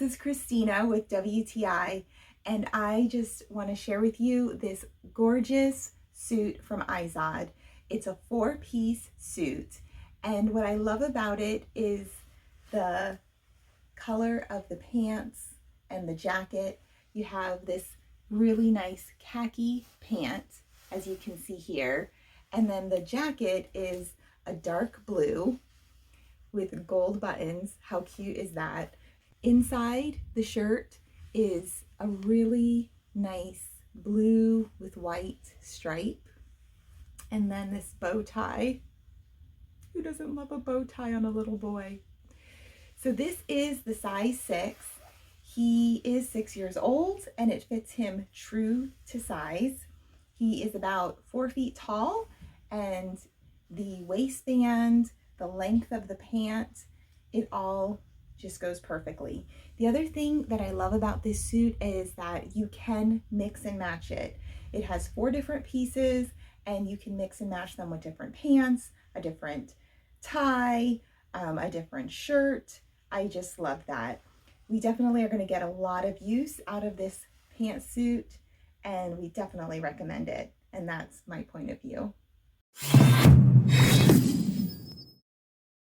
is Christina with WTI, and I just want to share with you this gorgeous suit from Izod. It's a 4-piece suit, and what I love about it is the color of the pants and the jacket. You have this really nice khaki pant, as you can see here, and then the jacket is a dark blue with gold buttons. How cute is that? Inside the shirt is a really nice blue with white stripe, and then this bow tie. Who doesn't love a bow tie on a little boy? So this is the size 6. He is 6 years old and it fits him true to size. He is about 4 feet tall, and the waistband, the length of the pant, it all just goes perfectly. The other thing that I love about this suit is that you can mix and match it. It has 4 different pieces and you can mix and match them with different pants, a different tie, a different shirt. I just love that. We definitely are going to get a lot of use out of this pantsuit, and we definitely recommend it. And that's my point of view.